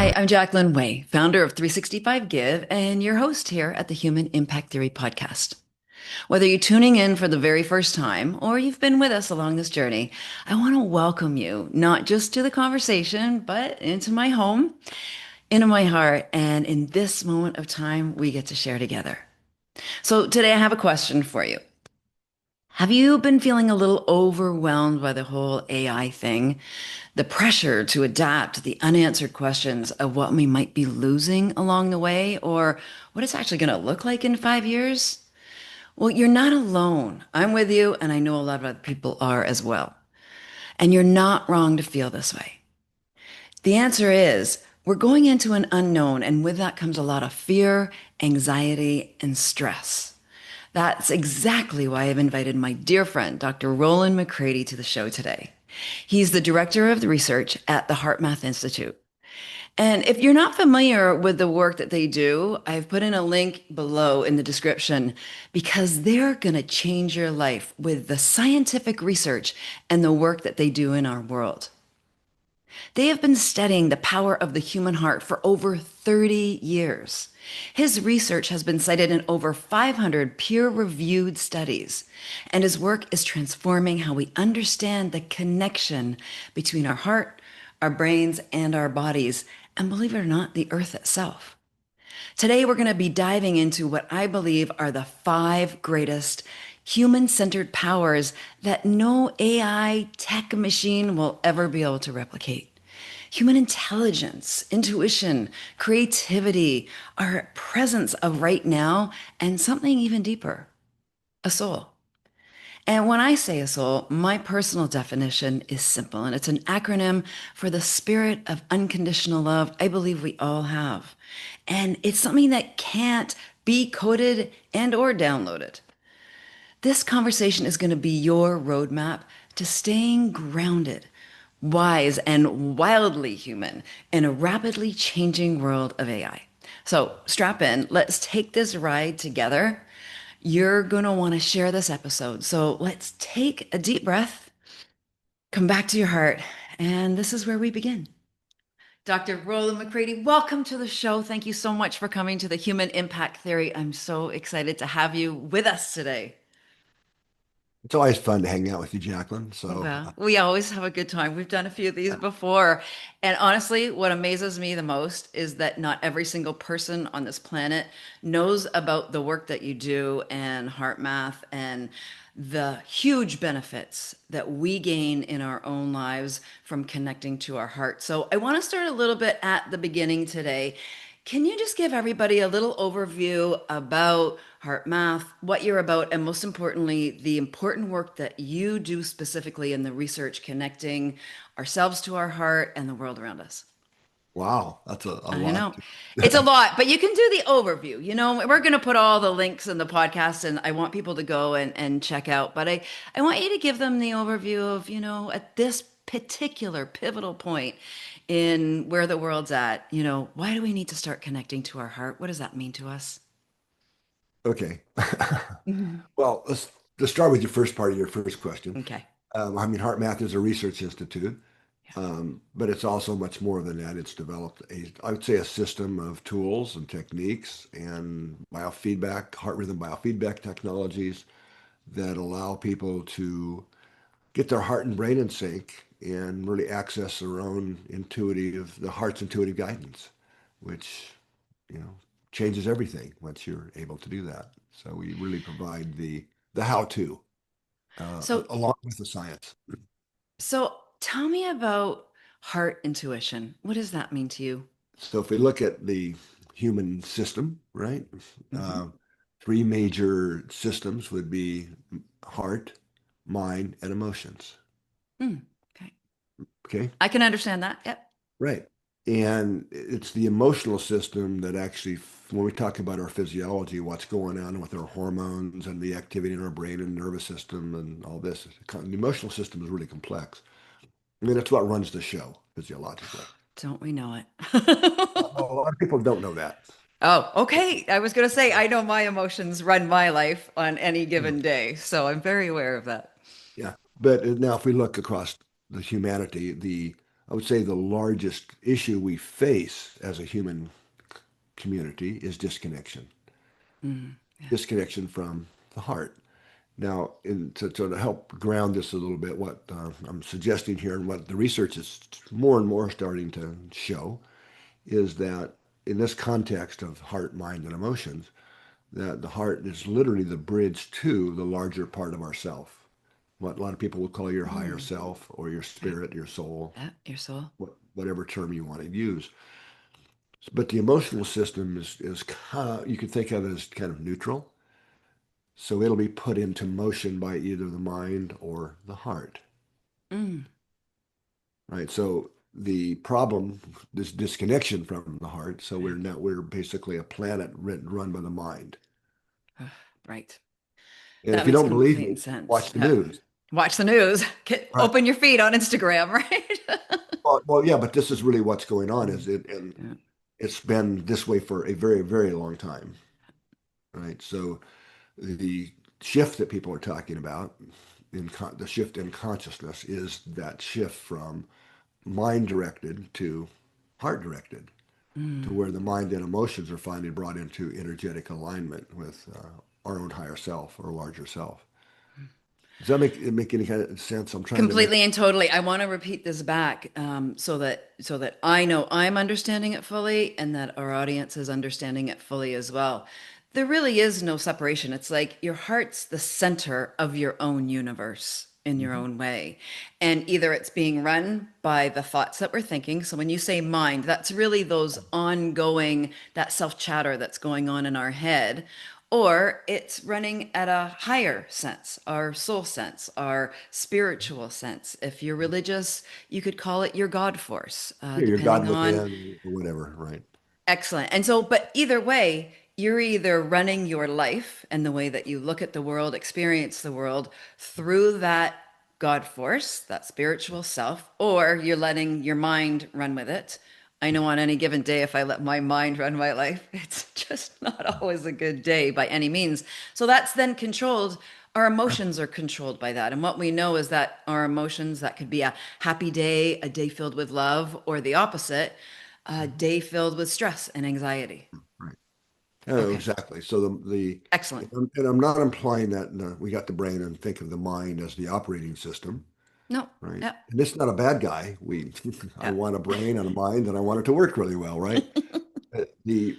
Hi, I'm Jacqueline Way, founder of 365 Give and your host here at the Human Impact Theory podcast. Whether you're tuning in for the very first time or you've been with us along this journey, I want to welcome you not just to the conversation, but into my home, into my heart, and in this moment of time we get to share together. So today I have a question for you. Have you been feeling a little overwhelmed by the whole AI thing? The pressure to adapt, the unanswered questions of what we might be losing along the way, or what it's actually going to look like in 5 years? Well, you're not alone. I'm with you, and I know a lot of other people are as well. And you're not wrong to feel this way. The answer is we're going into an unknown, and with that comes a lot of fear, anxiety, and stress. That's exactly why I've invited my dear friend, Dr. Roland McCraty, to the show today. He's the director of the research at the HeartMath Institute. And if you're not familiar with the work that they do, I've put in a link below in the description because they're going to change your life with the scientific research and the work that they do in our world. They have been studying the power of the human heart for over 30 years. His research has been cited in over 500 peer-reviewed studies, and his work is transforming how we understand the connection between our heart, our brains, and our bodies, and believe it or not, the earth itself. Today, we're going to be diving into what I believe are the five greatest human-centered powers that no AI tech machine will ever be able to replicate. Human intelligence, intuition, creativity, our presence of right now, and something even deeper, a soul. And when I say a soul, my personal definition is simple, and it's an acronym for the spirit of unconditional love I believe we all have. And it's something that can't be coded and or downloaded. This conversation is going to be your roadmap to staying grounded, wise, and wildly human in a rapidly changing world of AI. So strap in. Let's take this ride together. You're going to want to share this episode. So let's take a deep breath, come back to your heart, and this is where we begin. Dr. Roland McCraty, welcome to the show. Thank you so much for coming to the Human Impact Theory. I'm so excited to have you with us today. It's always fun to hang out with you, Jacqueline. Well, we always have a good time. We've done a few of these before. And honestly, what amazes me the most is that not every single person on this planet knows about the work that you do and heart math and the huge benefits that we gain in our own lives from connecting to our heart. So I want to start a little bit at the beginning today. Can you just give everybody a little overview about Heart Math, what you're about, and most importantly, the important work that you do specifically in the research connecting ourselves to our heart and the world around us? wow, that's a I lot. know it's a lot, but you can do the overview. We're going to put all the links in the podcast, and I want people to go and check out. But I want you to give them the overview of, at this particular pivotal point in where the world's at, why do we need to start connecting to our heart? What does that mean to us? Okay. Mhm. Well, let's start with your first part of your first question. Okay. I mean, Heart Math is a research institute, but it's also much more than that. It's developed I would say, a system of tools and techniques and biofeedback, heart rhythm biofeedback technologies that allow people to get their heart and brain in sync and really access their own the heart's intuitive guidance, which, you know, changes everything once you're able to do that. So we really provide the how-to So, along with the science. so tell me about heart intuition. What does that mean to you? So if we look at the human system, right, Hmm. uh, three major systems would be heart, mind, and emotions. Mm, okay. Okay. I can understand that. Yep. Right. And it's the emotional system that actually, when we talk about our physiology, what's going on with our hormones and the activity in our brain and nervous system and all this, the emotional system is really complex. I mean, it's what runs the show physiologically. Don't we know A it? lot of people don't know that. Oh, okay. I was going to say, I know my emotions run my life on any Yeah. given day, so I'm very aware of that. Yeah. But now, if we look across the humanity, the I would say the largest issue we face as a human community is disconnection, Mm, yeah. disconnection from the heart. Now, to help ground this a little bit, what I'm suggesting here and what the research is more and more starting to show is that in this context of heart, mind, and emotions, that the heart is literally the bridge to the larger part of ourself. What a lot of people would call your higher Mm, self or your okay. spirit, your soul, Yeah, your soul. whatever term you want to use. But the emotional system is you could think of it as kind of neutral. So it'll be put into motion by either the mind or the heart, Mm, right? So the problem, this disconnection from the heart. So right. we're basically a planet run by the mind. Ugh, right. And That if you makes don't believe complete me, sense. watch the news. Watch the news. Right. Open your feed on Instagram, right? Well, yeah, but this is really what's going on, Mm, is it, and yeah. it's been this way for a very, very long time, right? So the shift that people are talking about the shift in consciousness is that shift from mind directed to heart directed, to Mm. where the mind and emotions are finally brought into energetic alignment with our own higher self or larger self. Does that make any kind of sense? I'm trying to make. Completely and totally. I want to repeat this back so that I know I'm understanding it fully and that our audience is understanding it fully as well. There really is no separation. It's like your heart's the center of your own universe in your Mhm. own way. And either it's being run by the thoughts that we're thinking. So when you say mind, that's really those ongoing, that self chatter that's going on in our head, or it's running at a higher sense, our soul sense, our spiritual sense. If you're religious, you could call it your God force, Yeah, your God depending on. within or whatever, right? Excellent. And so, but either way, you're either running your life and the way that you look at the world, experience the world through that God force, that spiritual self, or you're letting your mind run with it. I know on any given day, if I let my mind run my life, it's just not always a good day by any means. So that's then controlled. Our emotions are controlled by that. And what we know is that our emotions, that could be a happy day, a day filled with love, or the opposite, a Mhm. day filled with stress and anxiety. Right. Oh, Okay, exactly. So excellent. and I'm not implying that we got the brain and think of the mind as the operating system, No, right? yeah, And it's not a bad guy. I yeah. want a brain and a mind, and I want it to work really well, right? The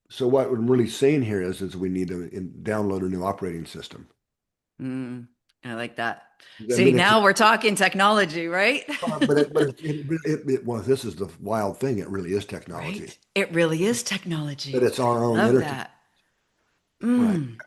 So what I'm really saying here is we need to download a new operating system. Mm, I like that. I See, mean, now we're talking technology, right? well, this is the wild thing. It really is technology, Right? It really is but technology. it's our I own love entity, that. right? Mm.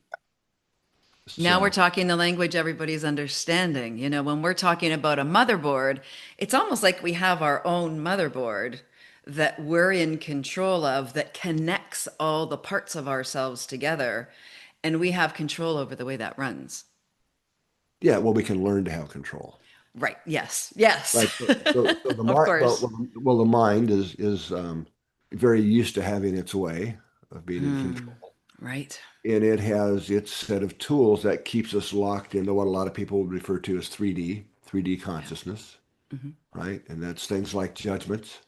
Now we're So talking the language everybody's understanding. When we're talking about a motherboard, it's almost like we have our own motherboard that we're in control of that connects all the parts of ourselves together, and we have control over the way that runs. yeah, well, we can learn to have control. Right. Yes. Yes. Right. So the Of mind, course. the mind is very used to having its way of being in Hmm. control, Right. and it has its set of tools that keeps us locked into what a lot of people would refer to as 3D Yeah. consciousness, Hmm. right? And that's things like judgments,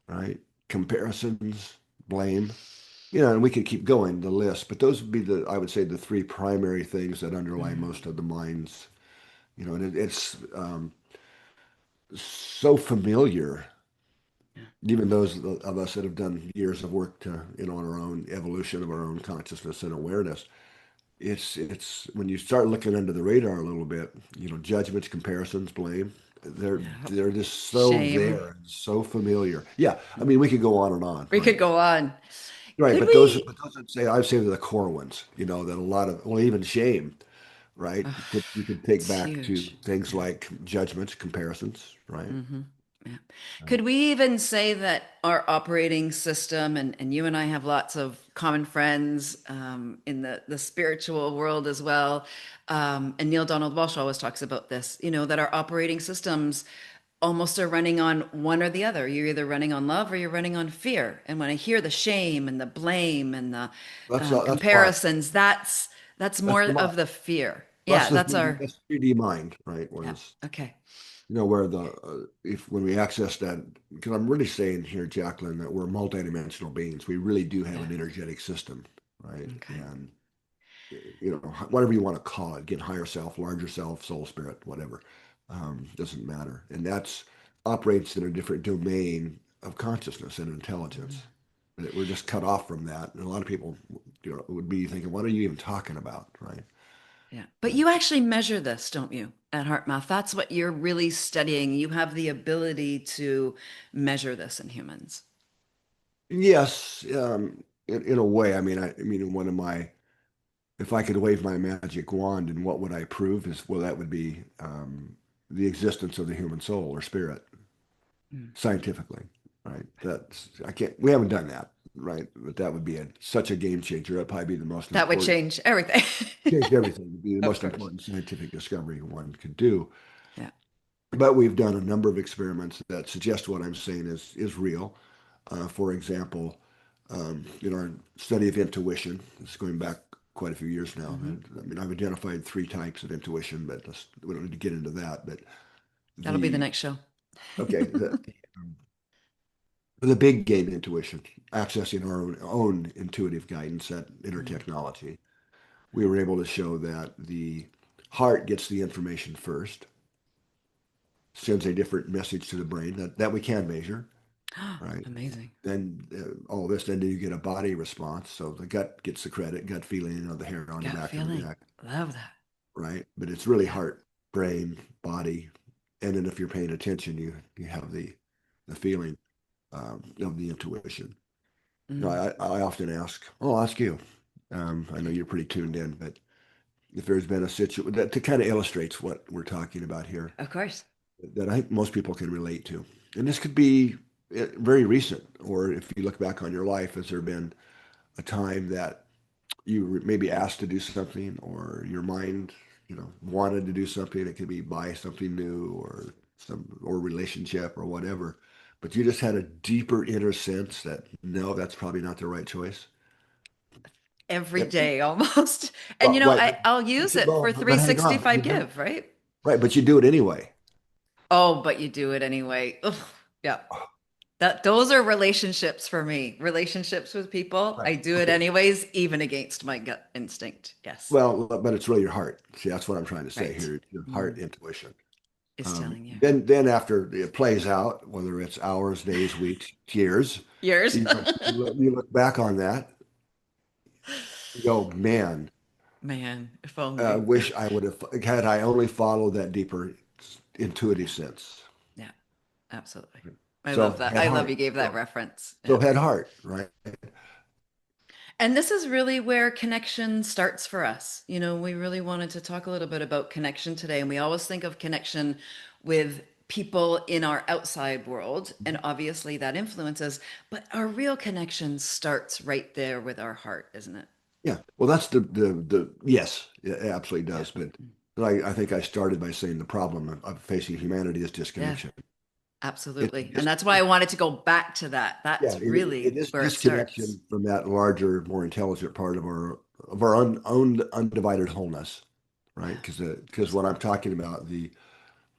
right? Comparisons, blame, and we could keep going the list, but those would be I would say, the three primary things that underlie Mm. most of the mind's, and it's so familiar. Yeah. Even those of us that have done years of work to, on our own evolution of our own consciousness and awareness, it's when you start looking under the radar a little bit, judgments, comparisons, blame, they're Yeah. they're just so Shame. there, so familiar. Yeah, I mean, we could go on and on, We could right? go on. Right, Could but those, we? but those I'd say they're the core ones, that a lot of, well, even shame, right? Ugh, You could take it's back to huge. things Yeah. like judgments, comparisons, right? Hmm. Yeah. Uh, Could we even say that our operating system, and you and I have lots of common friends in the spiritual world as well, and Neil Donald Walsh always talks about this, that our operating systems almost are running on one or the other. You're either running on love or you're running on fear. And when I hear the shame and the blame and the that's fine. comparisons, that's That's more the mind. of the fear. That's Yeah, the that's 3D, our. that's 3D mind, right? Yeah. Was Okay. where if when we access that, because I'm really saying here, Jacqueline, that we're multidimensional beings. We really do have Yeah. an energetic system, right? Okay. And whatever you want to call it, get higher self, larger self, soul, spirit, whatever, doesn't matter. And that's operates in a different domain of consciousness and Mhm. intelligence. We're just cut off from that, and a lot of people, would be thinking, "What are you even talking about?" Right? Yeah. But you actually measure this, don't you, at HeartMath? That's what you're really studying. You have the ability to measure this in humans. Yes, in a way. I mean, one of my, if I could wave my magic wand, and what would I prove is, well, that would be the existence of the human soul or spirit Mm. scientifically, right? That's I can't. We haven't done that, right? But that would be such a game changer. That'd probably be the most That would important, change everything. change everything. It'd be the Of most course. important scientific discovery one could do. Yeah. But we've done a number of experiments that suggest what I'm saying is real. For example, in our study of intuition, it's going back quite a few years now. Hmm. I mean, I've identified three types of intuition, but we don't need to get into that. But That'll be the the next show. okay, the big game intuition, accessing our own intuitive guidance, that inner Mm. technology, we were able to show that the heart gets the information first, sends a different message to the brain that we can measure, right? Amazing. Then all this, then you get a body response. So the gut gets the credit, gut feeling of the hair on the Gut back of the feeling. neck, Love that. right? But it's really Yeah. heart, brain, body, and then if you're paying attention, you have the feeling of the intuition. Mm. I often ask, I'll ask you. I know you're pretty tuned in, but if there's been a situation that to kind of illustrates what we're talking about here, Of course. that I think most people can relate to. And this could be very recent, or if you look back on your life, has there been a time that you were maybe asked to do something, or your mind, wanted to do something? It could be buy something new, or relationship or whatever, but you just had a deeper inner sense that no, that's probably not the right choice. Every Yep. day almost. And Well, right, I'll use it well, for but hang on, but 365 Give, right? right, but you do it anyway. Oh, but you do it anyway. Ugh. Yeah. Those are relationships for me. Relationships with people. Right. I do it Okay. anyways, even against my gut instinct. Yes. Well, but it's really your heart. See, that's what I'm trying to say Right. here. Your heart Mm. intuition. Is telling you. Then after it plays out, whether it's hours, days, weeks, years, Yours? you look back on that, you go, man, Man, if I only. wish I would have had I only followed that deeper intuitive Yeah. sense. Yeah. Absolutely. I love So that. head I love heart. you gave that So, reference. so Yeah. head heart, right? And this is really where connection starts for us. We really wanted to talk a little bit about connection today. And we always think of connection with people in our outside world. And obviously that influences, but our real connection starts right there with our heart, isn't it? Yeah. Well, that's the yes, it absolutely Yeah. does. But I think I started by saying the problem of facing humanity is Yeah, disconnection. It's absolutely. And just that's why I wanted to go back to that. Yeah, That's it really is where it starts. disconnection from that larger, more intelligent part of our own undivided wholeness, right? Because what I'm talking about, the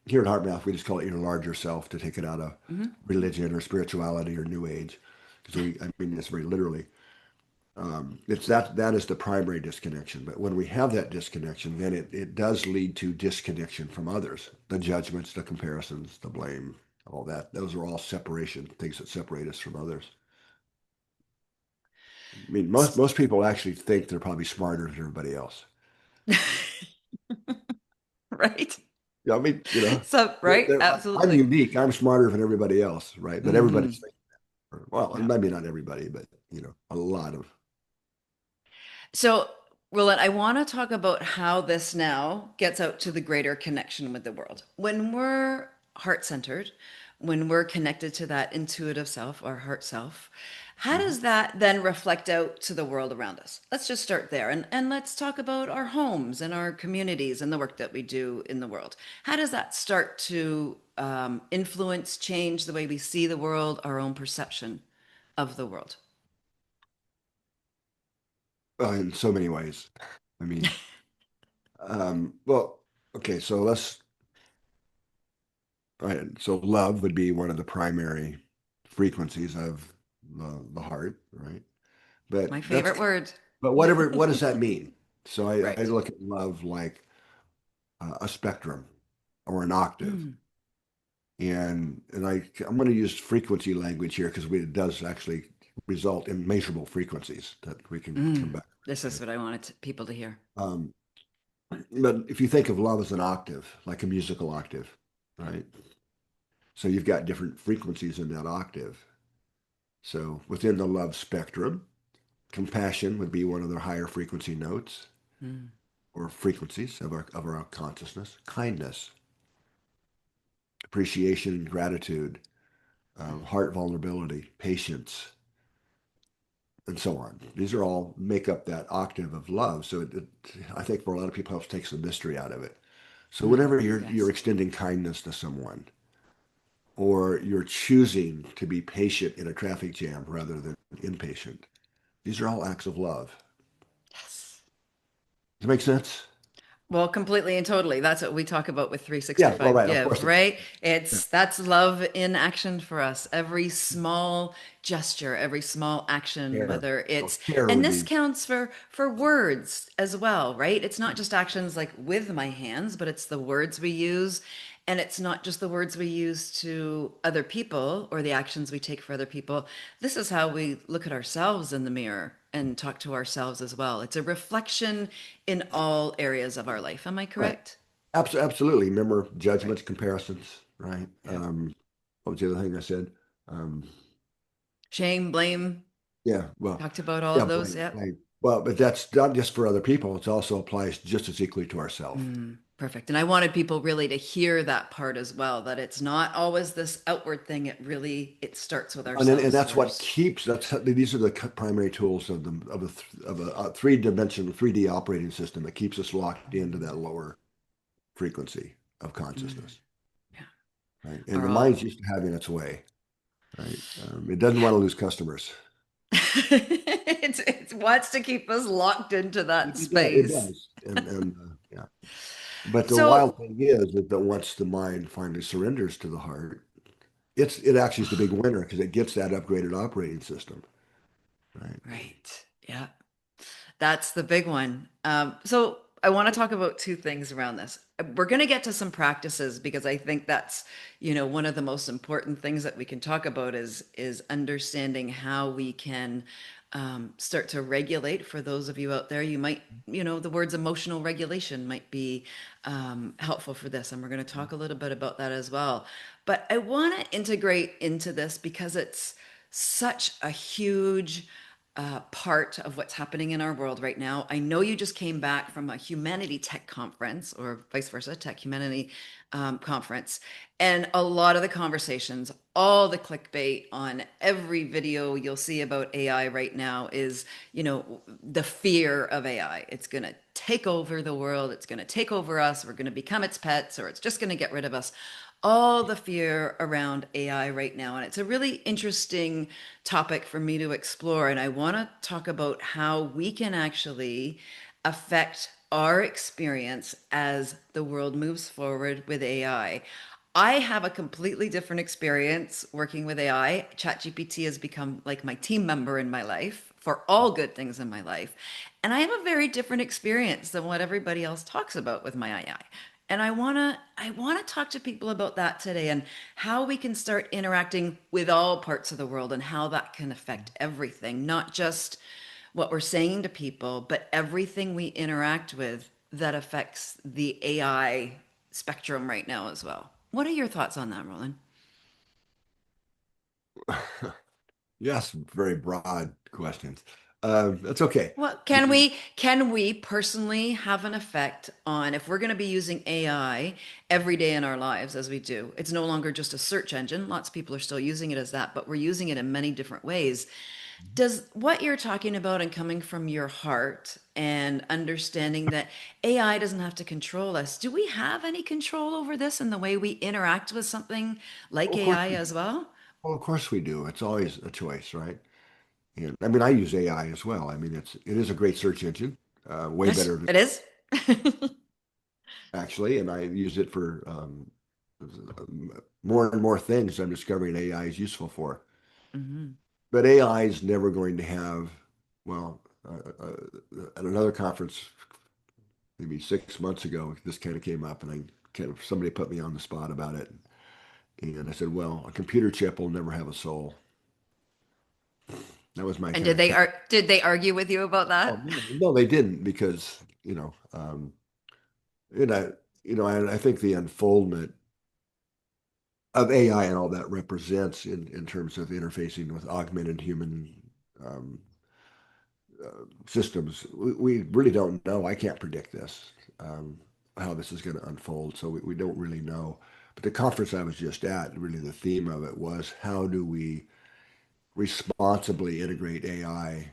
here at HeartMath, we just call it your larger self to take it out of Hmm. religion or spirituality or New Age, because I mean this very literally. It's that is the primary disconnection. But when we have that disconnection, then it does lead to disconnection from others, the judgments, the comparisons, the blame, all that. Those are all separation things that separate us from others. I mean, most people actually think they're probably smarter than everybody else. Right? Yeah, I mean, So, right? I'm Absolutely. unique. I'm smarter than everybody else, right? But everybody's Hmm. thinking, well, Yeah. maybe not everybody, but a lot of. So, Roland, I want to talk about how this now gets out to the greater connection with the world. When we're heart centered, when we're connected to that intuitive self or heart self, how Mhm. does that then reflect out to the world around us? Let's just start there and let's talk about our homes and our communities and the work that we do in the world. How does that start to influence, change the way we see the world, our own perception of the world? In so many ways. I mean, well, okay, so Right. So love would be one of the primary frequencies of the heart, right? My But that's favorite word. but whatever. What does that mean? So I Right. look at love like a spectrum or an octave, Mm, and I'm going to use frequency language here because it does actually result in measurable frequencies that we can come mm. back. This is Okay. what I wanted people to hear. Um, but if you think of love as an octave, like a musical octave, right? So you've got different frequencies in that octave. So within the love spectrum, compassion would be one of the higher frequency notes Mm, or frequencies of our consciousness. Kindness, appreciation, gratitude, mm. heart vulnerability, patience, and so on. These are all make up that octave of love. So I think for a lot of people, it takes the mystery out of it. So whenever you're Yes. extending kindness to someone, or you're choosing to be patient in a traffic jam rather than impatient, these are all acts of love. Yes. Does that make sense? Well, completely and totally. That's what we talk about with Yeah. Well, 365 right. Of Give, course it does. right? Yeah. That's love in action for us. Every small gesture, every small action, Care. whether So it's, care and would this be counts for words as well, right? It's not just actions like with my hands, but it's the words we use. And it's not just the words we use to other people or the actions we take for other people. This is how we look at ourselves in the mirror and talk to ourselves as well. It's a reflection in all areas of our life. Am I right. correct? Absolutely. Remember Right. judgments, comparisons, right? Yeah. What was the other thing I said? Um, Shame, blame, yeah. Well, talked about all yeah. of those. Yep. Well, but that's not just for other people. It also applies just as equally to ourselves. Perfect. And I wanted people really to hear that part as well, that it's not always this outward thing. It starts with And ourselves that's what first. keeps these are the primary tools of a three-dimensional 3D operating system that keeps us locked into that lower frequency of Mm, consciousness, yeah. right? And Are the mind's all, used to having its way, right? It doesn't yeah. want to lose customers. It wants to keep us locked into that It space. does, and yeah. But the So, wild thing is that once the mind finally surrenders to the heart, it actually is the big winner because it gets that upgraded operating system, right? right. Yeah. That's the big one. So I want to talk about two things around this. We're going to get to some practices because I think that's, one of the most important things that we can talk about is understanding how we can start to regulate. For those of you out there, you might, the words emotional regulation might be helpful for this, and we're going to talk a little bit about that as well. But I want to integrate into this because it's such a huge part of what's happening in our world right now. I know you just came back from a humanity tech conference, or vice versa, tech humanity conference. And a lot of the conversations, all the clickbait on every video you'll see about AI right now is, the fear of AI. It's going to take over the world. It's going to take over us. We're going to become its pets, or it's just going to get rid of us. All the fear around AI right now. And it's a really interesting topic for me to explore. And I want to talk about how we can actually affect our experience as the world moves forward with AI. I have a completely different experience working with AI. ChatGPT has become like my team member in my life for all good things in my life. And I have a very different experience than what everybody else talks about with my AI. And I want to talk to people about that today and how we can start interacting with all parts of the world and how that can affect everything, not just what we're saying to people, but everything we interact with that affects the AI spectrum right now as well. What are your thoughts on that, Roland? Yes, very broad questions. That's okay. Well, can we personally have an effect on if we're going to be using AI every day in our lives as we do? It's no longer just a search engine. Lots of people are still using it as that, but we're using it in many different ways. Does what you're talking about and coming from your heart and understanding that AI doesn't have to control us, do we have any control over this and the way we interact with something like Well, of course AI we as do. well? Well, of course we do. It's always a choice, right? And I mean, I use AI as well. I mean, it is a great search engine, way Yes, better it is. actually, and I use it for more and more things I'm discovering AI is useful for. Hmm. But AI is never going to have, well, at another conference maybe 6 months ago, this kind of came up, and somebody put me on the spot about it, and I said, well, a computer chip will never have a soul. That was my And kind of take. did they argue with you about Oh, that? no, no, they didn't because you know, I think the unfoldment of AI and all that represents in terms of interfacing with augmented human um, systems. We really don't know. I can't predict this, how this is going to unfold. So we don't really know. But the conference I was just at, really the theme of it was how do we responsibly integrate AI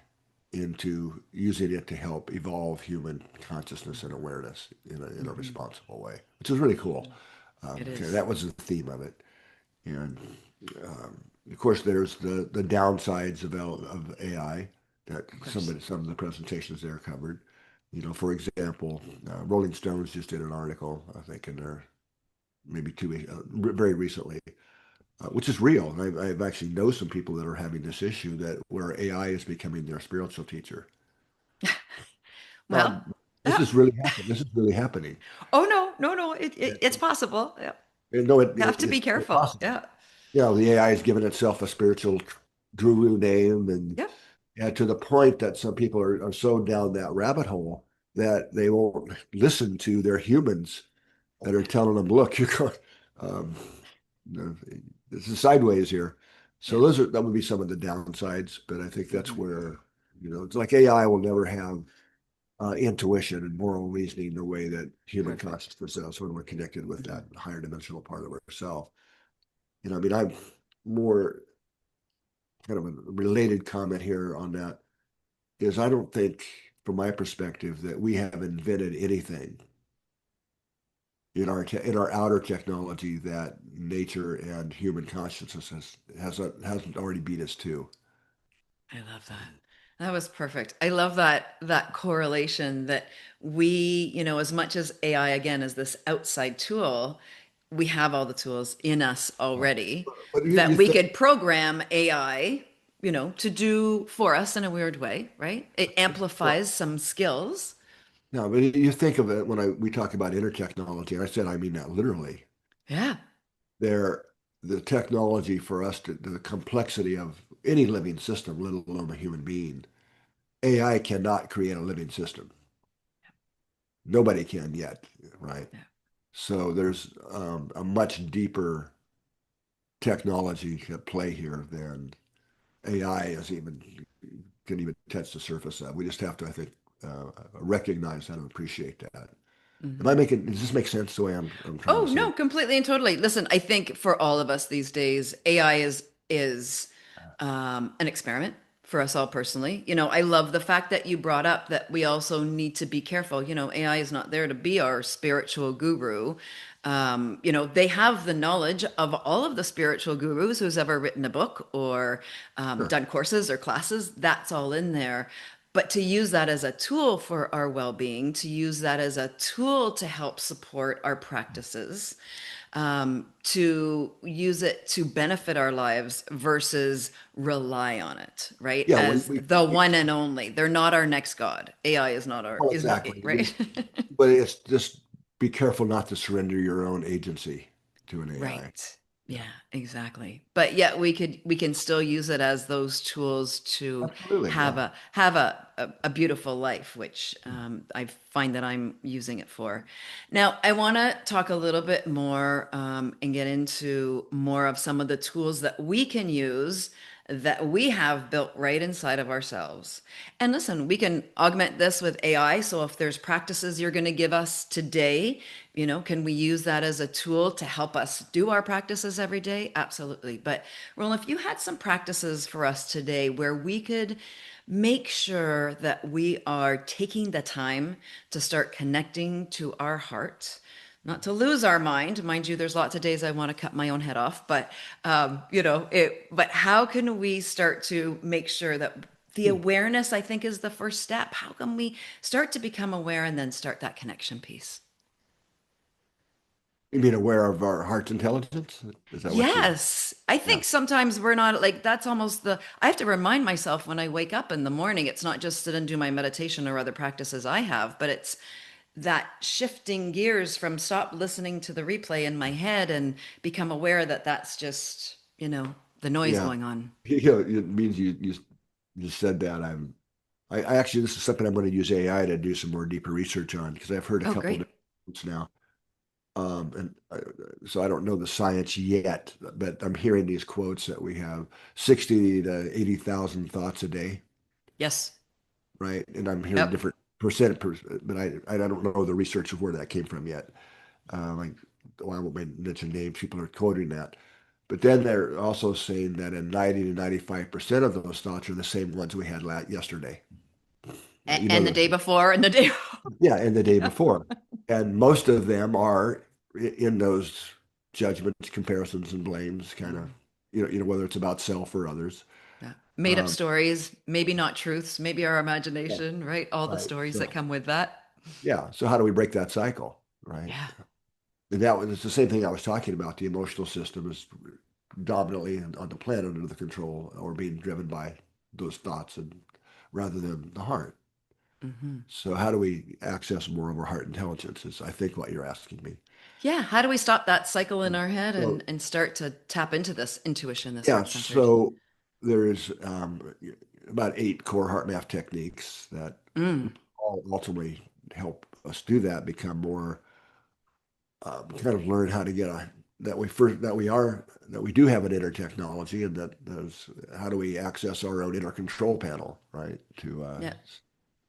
into using it to help evolve human consciousness and awareness in a Hmm. responsible way, which is really cool. It Okay, is. that was the theme of it. And of course, there's the downsides of AI that Of course. some of the presentations there covered. For example, Rolling Stones just did an article, I think, in there maybe 2 weeks, very recently, which is real. And I've actually know some people that are having this issue that where AI is becoming their spiritual teacher. Well, This yeah. is really happening. This is really happening. Oh no, no, no. It's possible. Yeah. And no, You have to be it's very careful. possible. Yeah. The AI has given itself a spiritual guru name, and Yep. to the point that some people are so down that rabbit hole that they won't listen to their humans that are telling them, "Look, you're going, um, you know, this is sideways here." So Yeah. that would be some of the downsides, but I think that's Hmm. where it's like AI will never have intuition and moral reasoning the way that human Perfect. consciousness does when we're connected with that Hmm. higher dimensional part of ourselves. I mean, I'm more kind of a related comment here on that is I don't think, from my perspective, that we have invented anything in our outer technology that nature and human consciousness hasn't already beat us to. I love that. That was perfect. I love that correlation that we, as much as AI again is this outside tool, we have all the tools in us Yeah. already But that you we think, could program AI, to do for us in a weird way, right? It well, amplifies some skills. no, but you think of it when we talk about intertechnology, and I said I mean that literally. Yeah. There, the technology for us the complexity of any living system, let alone a human being, AI cannot create a living system. Nobody can yet, right? Yeah. So there's a much deeper technology at play here than AI is even can even touch the surface of. We just have to, I think, recognize that and appreciate that. Am I Mhm. making? Does this make sense the way I'm trying to Oh, say no, it? completely and totally. Listen, I think for all of us these days, AI is an experiment for us all personally. I love the fact that you brought up that we also need to be careful. AI is not there to be our spiritual guru. They have the knowledge of all of the spiritual gurus who's ever written a book or Sure. done courses or classes. That's all in there. But to use that as a tool for our well being, to use that as a tool to help support our practices, to use it to benefit our lives versus rely on it, right? Yeah, As the one and only. They're not our next God. AI is not our, well, is not, exactly. right? But it's just be careful not to surrender your own agency to an AI. Right. Yeah, Yeah, exactly. But yet we can still use it as those tools to absolutely. have Yeah. a beautiful life, which I find that I'm using it for. Now, I want to talk a little bit more and get into more of some of the tools that we can use that we have built right inside of ourselves. And listen, we can augment this with AI. So if there's practices you're going to give us today, can we use that as a tool to help us do our practices every day? Absolutely. But Roland, if you had some practices for us today where we could make sure that we are taking the time to start connecting to our heart, not to lose our mind you, there's lots of days I want to cut my own head off, but but how can we start to make sure that the Hmm. awareness, I think, is the first step. How can we start to become aware and then start that connection piece? You mean aware of our heart's intelligence? Is that what you're? Yes. I Yeah. think sometimes we're not like that's almost I have to remind myself when I wake up in the morning. It's not just sit and do my meditation or other practices I have, but it's that shifting gears from stop listening to the replay in my head and become aware that that's just, the noise Yeah. going on. It means you said that. I actually, this is something I'm going to use AI to do some more deeper research on because I've heard a Oh, couple great. different quotes now. So I don't know the science yet, but I'm hearing these quotes that we have 60 to 80,000 thoughts a day, Yes. right? And I'm hearing Yep. different but I don't know the research of where that came from yet. Like, well, I won't mention names. People are quoting that. But then they're also saying that in 90 to 95% of those thoughts are the same ones we had yesterday. You know, And the day before and the day. yeah, and the day before. And most of them are in those judgments, comparisons, and blames, kind of, Mm, whether it's about self or others. yeah. Made up Um, stories, maybe not truths, maybe our yeah, imagination, right? All the right. stories that So, come with that. yeah. So how do we break that cycle, right? Yeah. And that was it's the same thing I was talking about. The emotional system is dominantly on the planet under the control or being driven by those thoughts and rather than the heart. Hmm. So how do we access more of our heart intelligence is I think what you're asking me. Yeah. How do we stop that cycle in our head So and start to tap into this intuition, this yeah, heart centered? so there's about 8 core heart math techniques that Mm. all ultimately help us do that, become more kind of learn how to get a that we first that we do have an inner technology, and that there's how do we access our own inner control panel, right? To Yeah.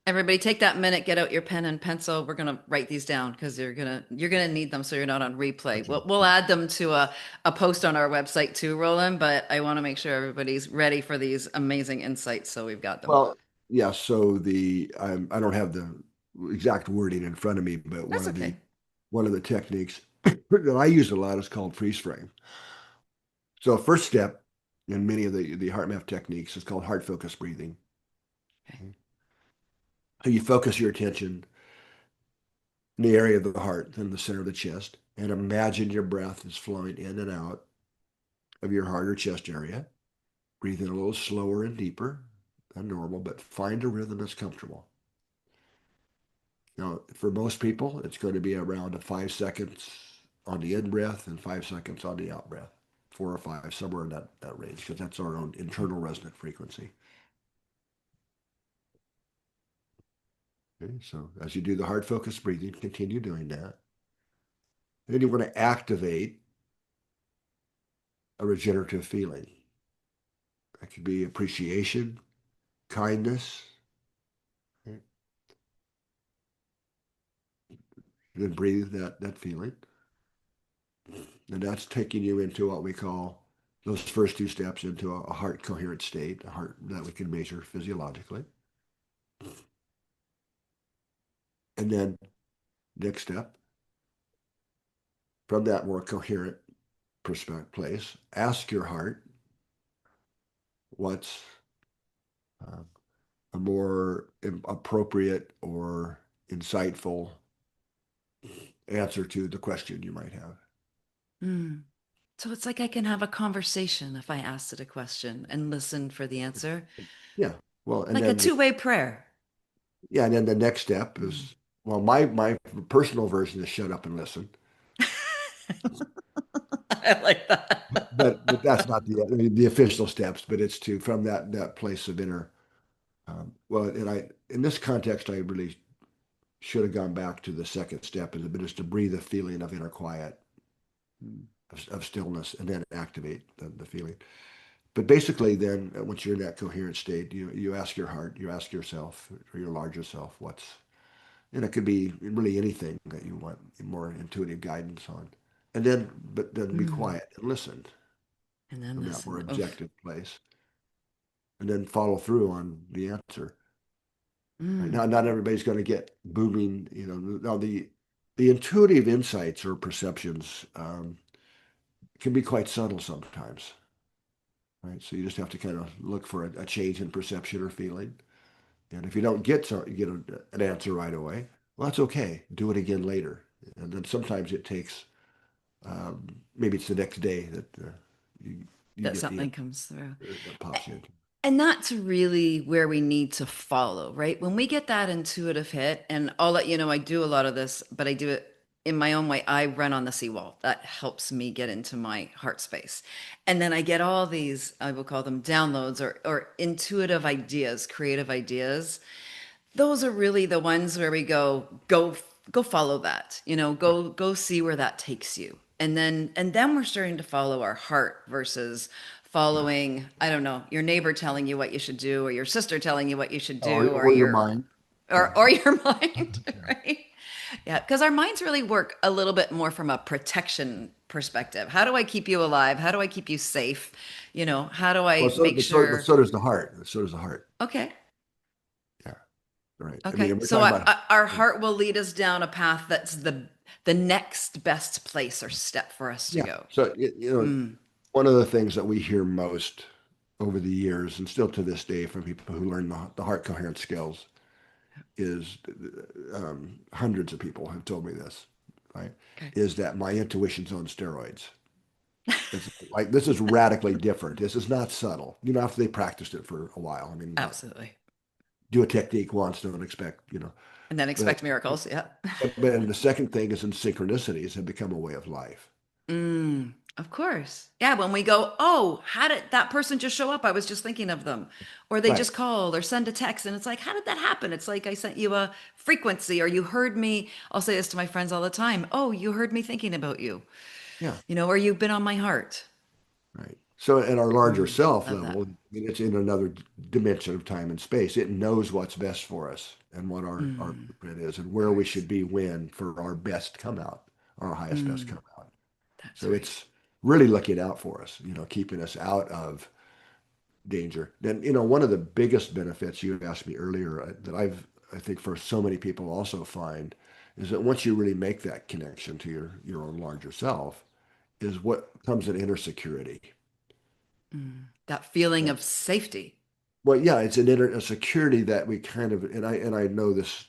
Everybody take that minute, get out your pen and pencil. We're gonna write these down because you're gonna need them so you're not on replay. okay. We'll add them to a post on our website too, Roland, but I want to make sure everybody's ready for these amazing insights, so we've got them. Well, yeah. So I don't have the exact wording in front of me, but That's okay. one of the techniques that I use a lot is called freeze frame. So first step in many of the heart math techniques is called heart focus breathing. Okay. So you focus your attention in the area of the heart, in the center of the chest, and imagine your breath is flowing in and out of your heart or chest area. Breathe in a little slower and deeper than normal, but find a rhythm that's comfortable. Now, for most people, it's going to be around 5 seconds on the in breath and 5 seconds on the out breath, 4 or 5, somewhere in that range, because that's our own internal resonant frequency. Okay, so as you do the heart focus breathing, continue doing that. And then you want to activate a regenerative feeling. That could be appreciation, kindness, right? Then breathe that feeling. And that's taking you into what we call those first 2 steps into a heart coherent state, a heart that we can measure physiologically. And then next step, from that more coherent perspective place, ask your heart what's uh, a more appropriate or insightful answer to the question you might have. Mm. So it's like I can have a conversation if I asked it a question and listen for the answer, Yeah. Well, and like a then two-way prayer. yeah, and then the next step Mm. is well, my personal version is shut up and listen. I like But that. that's not the official steps, but it's to from that place of inner. Well, and I in this context, I really should have gone back to the second step, but it's to breathe a feeling of inner quiet, of stillness, and then activate the feeling. But basically, then once you're in that coherent state, you ask your heart, you ask yourself or your larger self, and it could be really anything that you want more intuitive guidance on, and then be Mm. quiet and listen And then from that more listen. Oof. objective place, and then follow through on the answer. Right Mm. now, not everybody's going to get booming. Now the intuitive insights or perceptions can be quite subtle sometimes. Right, so you just have to kind of look for a change in perception or feeling. And if you don't get an answer right away, well, that's okay. Do it again later. And then sometimes it takes maybe it's the next day that you you That get the something comes through. that pops in. And that's really where we need to follow, right? When we get that intuitive hit, and I'll let you know, I do a lot of this, but I do it in my own way. I run on the seawall. That helps me get into my heart space. And then I get all these, I will call them downloads or intuitive ideas, creative ideas. Those are really the ones where we go follow that, go see where that takes you. And then we're starting to follow our heart versus Yeah. following, I don't know, your neighbor telling you what you should do, or your sister telling you what you should Or, do, or or your your mind. Yeah. or your mind. Yeah. Right? Yeah, because our minds really work a little bit more from a protection perspective. How do I keep you alive? How do I keep you safe? How do Well, I so make but so but sure? so does the heart. So does the heart. Okay. Yeah. Right. I Okay, mean, we're so talking about. our heart will lead us down a path that's the next best place or step for us to Yeah. go. So Mm, one of the things that we hear most over the years, and still to this day, from people who learn the heart coherence skills, is hundreds of people have told me this, right? okay, Is that my intuition's on steroids. It's like this is radically different. This is not subtle. After they practiced it for a while. I mean, absolutely. do a technique once, don't expect. And then But expect miracles. Yeah. but and the second thing is in synchronicities have become a way of life. Of course. Yeah, when we go, oh, how did that person just show up? I was just thinking of them. Or they Right. just called or send a text. And it's like, how did that happen? It's like I sent you a frequency or you heard me. I'll say this to my friends all the time. Oh, you heard me thinking about you, Yeah. or you've been on my heart. Right. So at our larger self Love that. level, it's in another dimension of time and space. It knows what's best for us and what our blueprint is and where we Nice. should be when for our best come out, our highest best come out. That's So right. it's really looking out for us, keeping us out of danger. Then, one of the biggest benefits you asked me earlier that I think for so many people also find is that once you really make that connection to your own larger self, is what comes in inner security. That feeling of safety. Well, yeah, it's a security that we kind of, and I know this,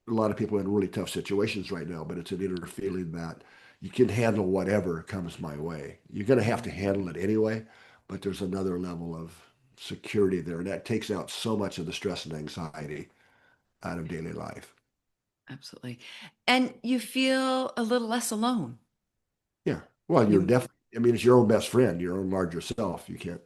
a lot of people are in really tough situations right now, but it's an inner feeling that you can handle whatever comes my way. You're going to have to handle it anyway, but there's another level of security there, and that takes out so much of the stress and anxiety out of daily life. Absolutely. And you feel a little less alone. Yeah. Well, you're You definitely, I mean, it's your own best friend, your own larger self. You can't,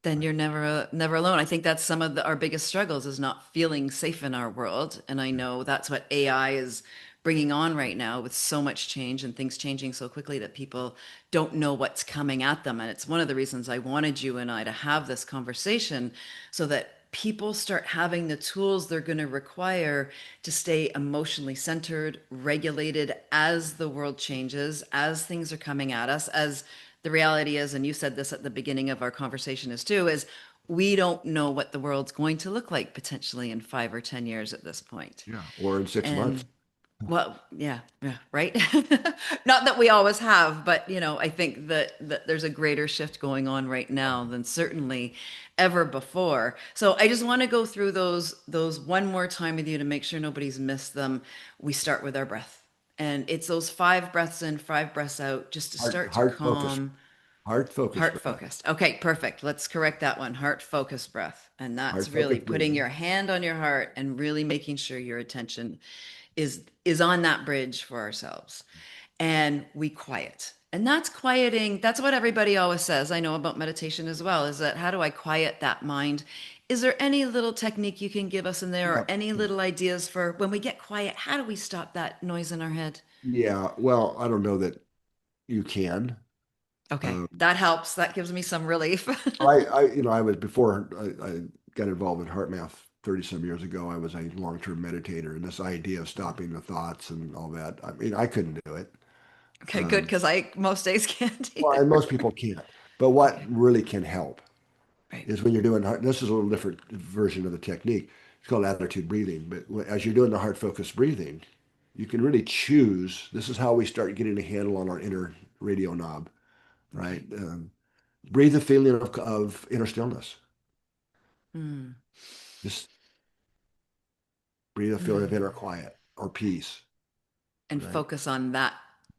then right. you're never alone. I think that's some of our biggest struggles is not feeling safe in our world. And I Yeah. know that's what AI is bringing on right now with so much change and things changing so quickly that people don't know what's coming at them. And it's one of the reasons I wanted you and I to have this conversation so that people start having the tools they're going to require to stay emotionally centered, regulated as the world changes, as things are coming at us, as the reality is, and you said this at the beginning of our conversation is too, is we don't know what the world's going to look like potentially in 5 or 10 years at this point. Yeah. Or in 6 months. And well, yeah, right. Not that we always have, but I think that there's a greater shift going on right now than certainly ever before. So I just want to go through those one more time with you to make sure nobody's missed them. We start with our breath. And it's those 5 breaths in, 5 breaths out, just to Heart, start to heart focused, calm. heart focused Heart breath, focused. Okay, perfect. Let's correct that one. Heart focused breath. And that's heart really focused putting breathing. your hand on your heart and really making sure your attention is on that bridge for ourselves. And we quiet. And that's quieting. That's what everybody always says. I know about meditation as well, is that how do I quiet that mind? Is there any little technique you can give us in there or Yeah. any little ideas for when we get quiet, how do we stop that noise in our head? Yeah. Well, I don't know that you can. Okay, Um, that helps. That gives me some relief. I was before I got involved in heart math 30 some years ago. I was a long-term meditator, and this idea of stopping the thoughts and all that. I mean, I couldn't do it. Okay, good, Um, because I most days can't well, either. and most people can't. But what Okay, really can help right. is when you're doing this is a little different version of the technique. It's called attitude breathing. But as you're doing the heart focused breathing, you can really choose. This is how we start getting a handle on our inner radio knob, Okay. right? Breathe the feeling of inner stillness. Mm, Just breathe a feeling of inner mm. quiet or peace, And right? focus on that.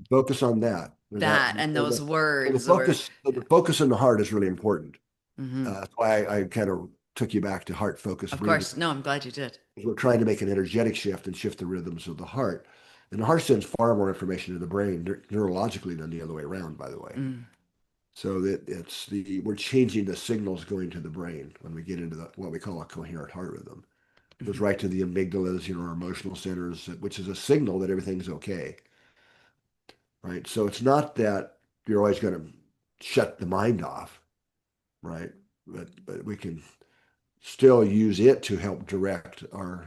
Focus on that. There's that, that and so those the words or focus, so the focus in the heart is really important. hmm. That's why I kind of took you back to heart focused Of breathing. course. No, I'm glad you did. We're trying to make an energetic shift and shift the rhythms of the heart. And the heart sends far more information to the brain neurologically than the other way around, by the way. Mm, So that we're changing the signals going to the brain when we get into what we call a coherent heart rhythm. It goes mhm. right to the amygdalas, our emotional centers, which is a signal that everything's okay, right? So it's not that you're always going to shut the mind off, right? But we can still use it to help direct our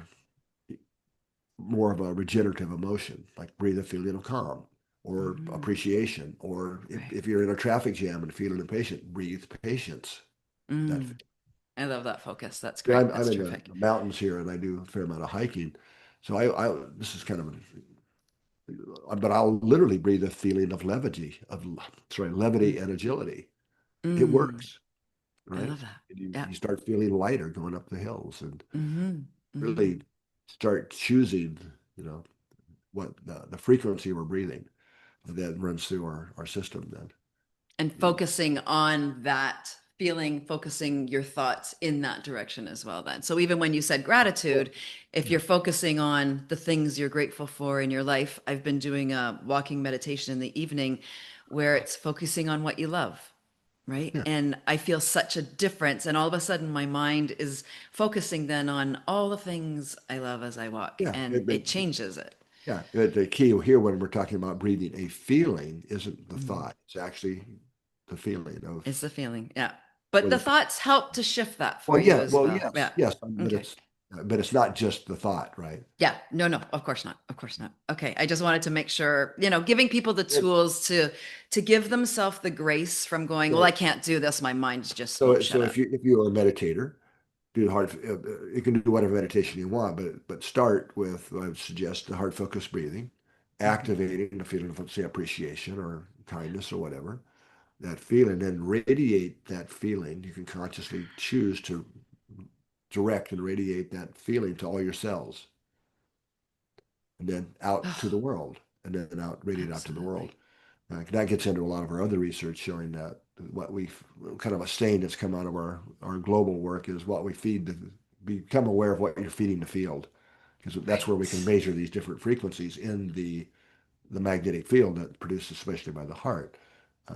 more of a regenerative emotion, like breathe a feeling of calm or Mhm. appreciation, or Right. if you're in a traffic jam and feeling impatient, breathe patience. That Mm. I love that focus. That's Yeah, great. I'm That's in terrific. the mountains here, and I do a fair amount of hiking. So this is kind of, but I'll literally breathe a feeling of levity Mm. and agility. It Mm. works, I right? love that. And Yeah. you start feeling lighter going up the hills, and Hmm. Hmm. really start choosing, you know, what the frequency we're breathing that runs through our system. Then, And focusing on that feeling, focusing your thoughts in that direction as well, then. So even when you said well, gratitude, if yeah, you're focusing on the things you're grateful for in your life, I've been doing a walking meditation in the evening where it's focusing on what you love. Right. yeah, And I feel such a difference. And all of a sudden, my mind is focusing then on all the things I love as I walk, yeah. and it changes it. Yeah, the key here when we're talking about breathing, a feeling isn't the Mm. thought. It's actually the feeling of It's the feeling. Yeah. But whether the it's, thoughts help to shift that for well, you yeah, as well, well. yes, Yeah. yes, Okay. but it's not just the thought, right? Yeah. No, no, of course not. Of course not. Okay. I just wanted to make sure, giving people the It, tools to give themselves the grace from going, well, I so, can't do this. My mind just won't shut so up. if you are a meditator, do you can do whatever meditation you want, but start with I would suggest the heart focused breathing, Mhm. activating the feeling of say appreciation or kindness or whatever that feeling, then radiate that feeling. You can consciously choose to direct and radiate that feeling to all your cells and then out to the Oh, world and then radiate out to the world. absolutely. That gets into a lot of our other research showing that what we kind of a stain that's come out of our global work is what we feed become aware of what you're feeding the field because that's where we can Right. measure these different frequencies in the magnetic field that produced especially by the heart.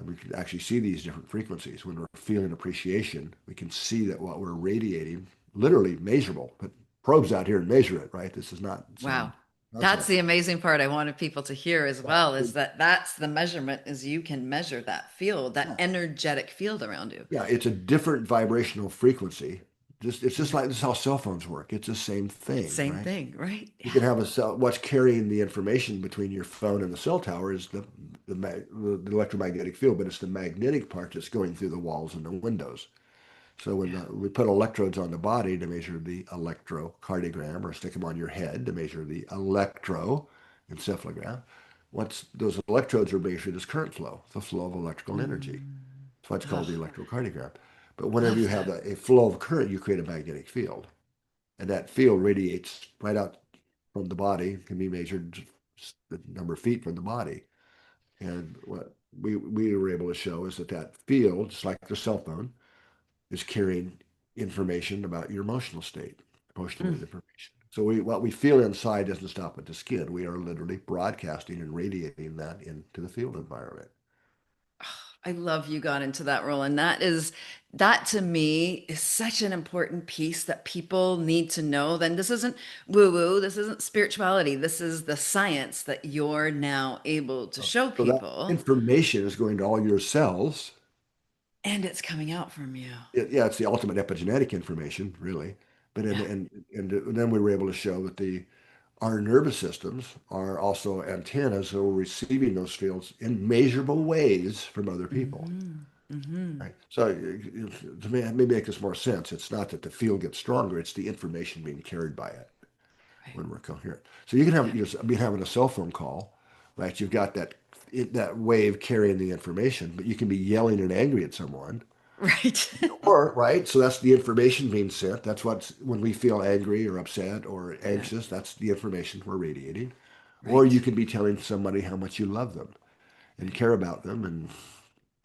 We can actually see these different frequencies. When we're feeling appreciation, we can see that what we're radiating, literally measurable, put probes out here and measure it, right? This is not some Wow. That's concept. the amazing part I wanted people to hear as Yeah. well is that that's the measurement is you can measure that field, that Yeah. energetic field around you. Yeah, it's a different vibrational frequency. It's just Mm. like this is how cell phones work. It's the same thing, Same right? thing, right? You Yeah. can have a cell. What's carrying the information between your phone and the cell tower is the electromagnetic field, but it's the magnetic part that's going through the walls and the windows. So when Yeah. we put electrodes on the body to measure the electrocardiogram, or stick them on your head to measure the electroencephalogram, once those electrodes are measured as current flow, the flow of electrical energy. Mm. That's why it's called the Oh, electrocardiogram. But whenever you love have that. a flow of current, you create a magnetic field. And that field radiates right out from the body, can be measured the number of feet from the body. And what we were able to show is that field, just like the cell phone, is carrying information about your emotional state, emotional Mm. information. So what we feel inside doesn't stop at the skin. We are literally broadcasting and radiating that into the field environment. I love you got into that role. And that to me is such an important piece that people need to know. Then this isn't woo woo, this isn't spirituality. This is the science that you're now able to show So that people, information is going to all your cells. and it's coming out from you. Yeah, it's the ultimate epigenetic information, really. But Yeah. and then we were able to show that the our nervous systems are also antennas that are receiving those fields in measurable ways from other people. Hmm. Hmm. Right. So to maybe make this more sense, it's not that the field gets stronger; it's the information being carried by it Right. when we're coherent. So you can have Yeah. you're be having a cell phone call, right? You've got that wave carrying the information, but you can be yelling and angry at someone. Right. Or, right, so that's the information being sent. That's what's when we feel angry or upset or Yeah. anxious, that's the information we're radiating. Or you Right. could be telling somebody how much you love them. and care about them. And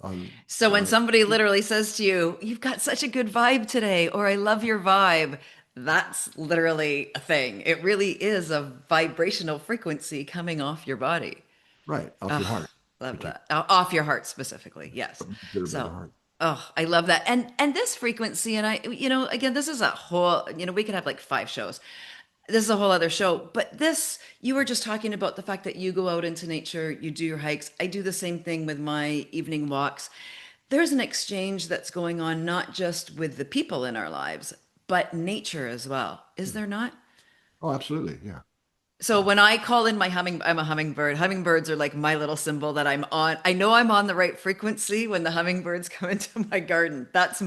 on, So when uh, somebody literally says to you, "You've got such a good vibe today," or "I love your vibe," that's literally a thing. It really is a vibrational frequency coming off your body. right off your Oh, heart, love particularly that. Off your heart specifically. Yes. the So, heart. oh, I love that. And this frequency, and again, this is a whole, we could have like 5 shows. This is a whole other show. But this, you were just talking about the fact that you go out into nature, you do your hikes. I do the same thing with my evening walks. There's an exchange that's going on not just with the people in our lives, but nature as well. Is Yeah. there not? Oh, absolutely. Yeah. So Yeah. when I call in my I'm a hummingbird. Hummingbirds are like my little symbol that I'm on. I know I'm on the right frequency when the hummingbirds come into my garden. That's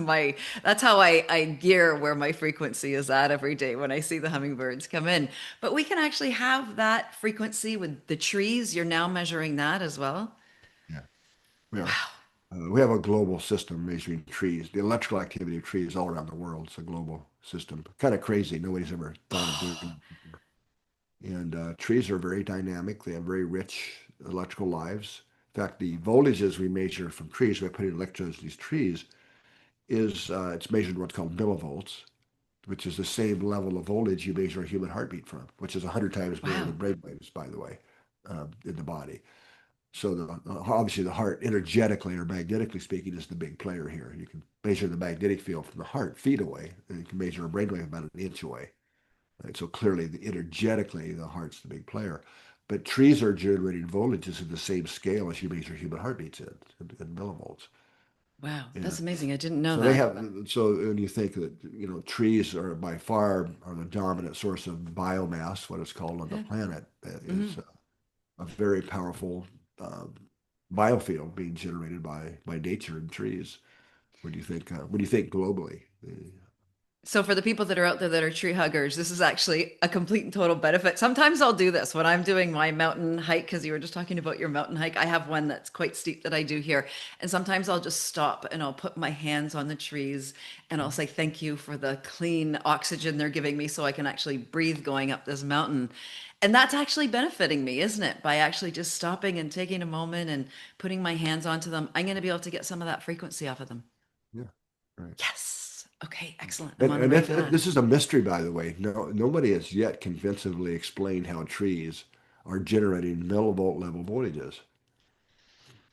how I gear where my frequency is at every day when I see the hummingbirds come in. But we can actually have that frequency with the trees. You're now measuring that as well. Yeah. We are. Wow. We have a global system measuring trees, the electrical activity of trees all around the world. It's a global system. Kind of crazy. Nobody's ever thought of doing it before. And trees are very dynamic. They have very rich electrical lives. In fact, the voltages we measure from trees by putting electrodes in these trees is it's measured what's called millivolts, which is the same level of voltage you measure a human heartbeat from, which is 100 times more Wow. than brainwaves, by the way, in the body. So obviously the heart, energetically or magnetically speaking, is the big player here. You can measure the magnetic field from the heart feet away, and you can measure a brainwave about an inch away. Right? So clearly, energetically, the heart's the big player. But trees are generating voltages in the same scale as you measure human heartbeats in millivolts. Wow. Yeah. That's amazing. I didn't know So they that. have. So when you think that trees are by far are the dominant source of biomass, what it's called on the Yeah. planet, Hmm. is a very powerful biofield being generated by nature and trees. When you think globally? So for the people that are out there that are tree huggers, this is actually a complete and total benefit. Sometimes I'll do this when I'm doing my mountain hike, because you were just talking about your mountain hike. I have one that's quite steep that I do here. And sometimes I'll just stop and I'll put my hands on the trees and I'll say thank you for the clean oxygen they're giving me so I can actually breathe going up this mountain. And that's actually benefiting me, isn't it? By actually just stopping and taking a moment and putting my hands onto them, I'm going to be able to get some of that frequency off of them. Yeah, right. Yes. Okay, excellent. I'm And on the right this path. is a mystery, by the way. No, nobody has yet convincingly explained how trees are generating millivolt level voltages.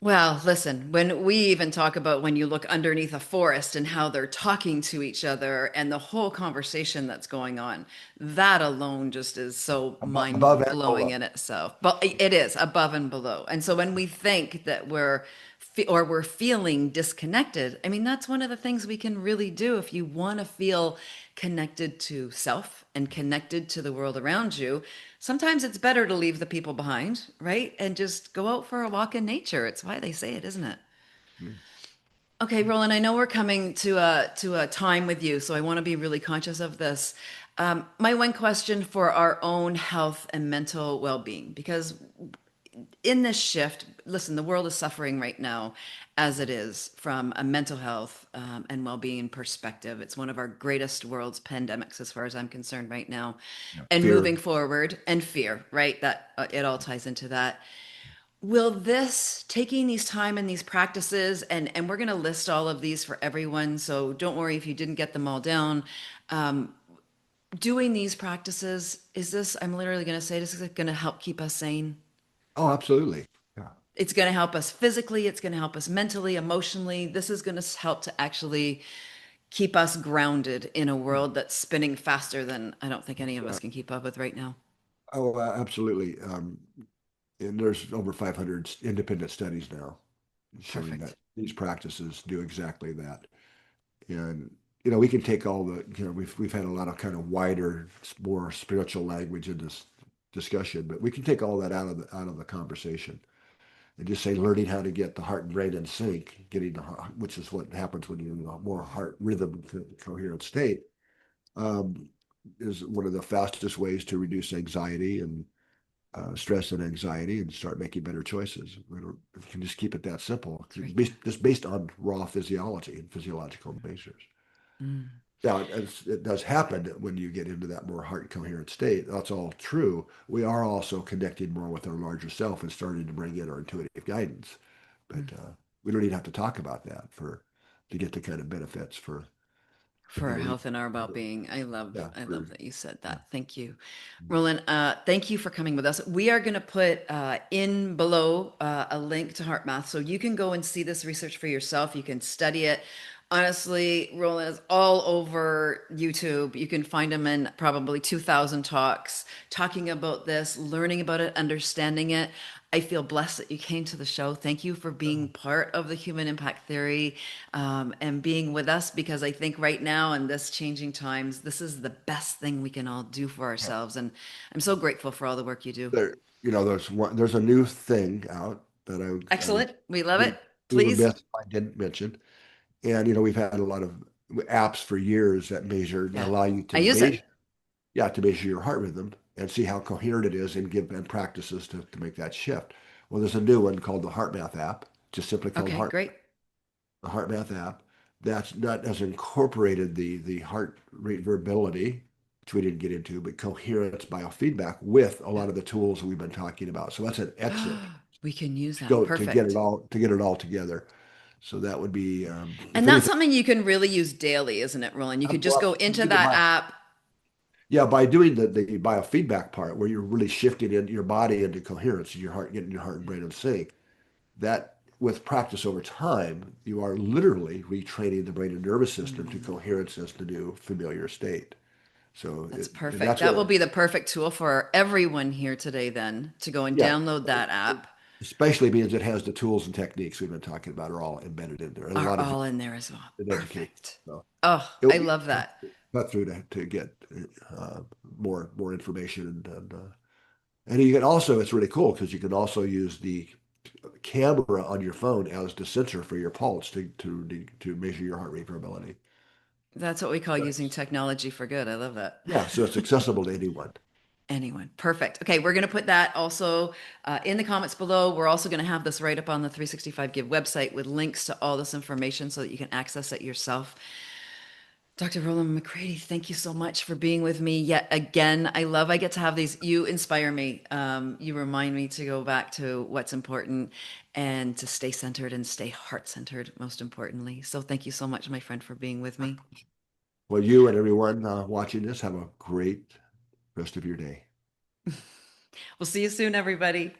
Well, listen, when we even talk about when you look underneath a forest and how they're talking to each other and the whole conversation that's going on, that alone just is so Above mind and blowing below. in itself. But it is above and below. And so when we think that we're feeling disconnected, I mean, that's one of the things we can really do if you want to feel connected to self and connected to the world around you. Sometimes it's better to leave the people behind, right? And just go out for a walk in nature. It's why they say it, isn't it? Yeah. Okay, Roland, I know we're coming to a time with you, so I want to be really conscious of this. My one question for our own health and mental well-being, because in this shift, listen, the world is suffering right now as it is from a mental health and well-being perspective. It's one of our greatest world's pandemics, as far as I'm concerned, right now. Yeah. And Fear. moving forward, and fear, right? That it all ties into that. Will this taking these time and these practices, and we're going to list all of these for everyone, so don't worry if you didn't get them all down. Doing these practices, is this, I'm literally going to say, this is going to help keep us sane? Oh, absolutely. Yeah. It's going to help us physically, it's going to help us mentally, emotionally. This is going to help to actually keep us grounded in a world that's spinning faster than I don't think any of Yeah. us can keep up with right now. Oh, absolutely. And there's over 500 independent studies now showing that Perfect. these practices do exactly that. And we can take all the we've had a lot of kind of wider, more spiritual language in this discussion, but we can take all that out of the conversation and just say learning how to get the heart and brain in sync, getting the heart, which is what happens when you're in a more heart rhythm coherent state, um, is one of the fastest ways to reduce anxiety and stress and anxiety and start making better choices. You can just keep it that simple, That's right. just based on raw physiology and physiological measures. Mm. Now, it does happen when you get into that more heart coherent state. That's all true. We are also connecting more with our larger self and starting to bring in our intuitive guidance. But we don't even have to talk about that for to get the kind of benefits for the For our ability. health and our For, well-being. yeah, I love for that you said yeah. that. Thank you. Roland, thank you for coming with us. We are going to put in below a link to HeartMath so you can go and see this research for yourself. You can study it. Honestly, Roland is all over YouTube. You can find him in probably 2,000 talks talking about this, learning about it, understanding it. I feel blessed that you came to the show. Thank you for being part of the human impact theory and being with us because I think right now in this changing times, this is the best thing we can all do for Yeah. ourselves. And I'm so grateful for all the work you do. There, there's a new thing out that I would Excellent. We love it. be Please. remiss if I didn't mention. And we've had a lot of apps for years that Yeah. allow you I to use measure, it. yeah, to measure your heart rhythm and see how coherent it is and give and practices to make that shift. Well, there's a new one called the HeartMath app, just simply called Okay, great. the HeartMath app. That has incorporated the heart rate variability, which we didn't get into, but coherence biofeedback with a lot of the tools that we've been talking about. So that's an excellent We can use to that. go to get it Perfect. all together. So that would be if And that's anything. something you can really use daily, isn't it, Roland? You could just go Well, into that app. yeah, by doing the biofeedback part, where you're really shifting in your body into coherence, your heart getting your heart and brain in sync. That with practice over time, you are literally retraining the brain and nervous system to Mm, coherence as the new familiar state. So that's and perfect. that's That will what, be the perfect tool for everyone here today, then, to go and yeah, download that app. especially because it has the tools and techniques we've been talking about are all embedded in there, and a Are lot of all in there as well. in education. Perfect. So Oh, it will I be love that. cut through to get more information and you can also it's really cool because you can also use the camera on your phone as the sensor for your pulse to measure your heart rate variability. That's what we call using That's, technology for good. I love that. yeah, so it's accessible to anyone. Anyone. Perfect. Okay, we're going to put that also in the comments below. We're also going to have this right up on the 365 Give website with links to all this information so that you can access it yourself. Dr. Roland McCraty, thank you so much for being with me yet again. I get to have these. You inspire me. You remind me to go back to what's important and to stay centered and stay heart centered, most importantly. So thank you so much, my friend, for being with me. Well, you and everyone watching this have a great rest of your day. We'll see you soon, everybody.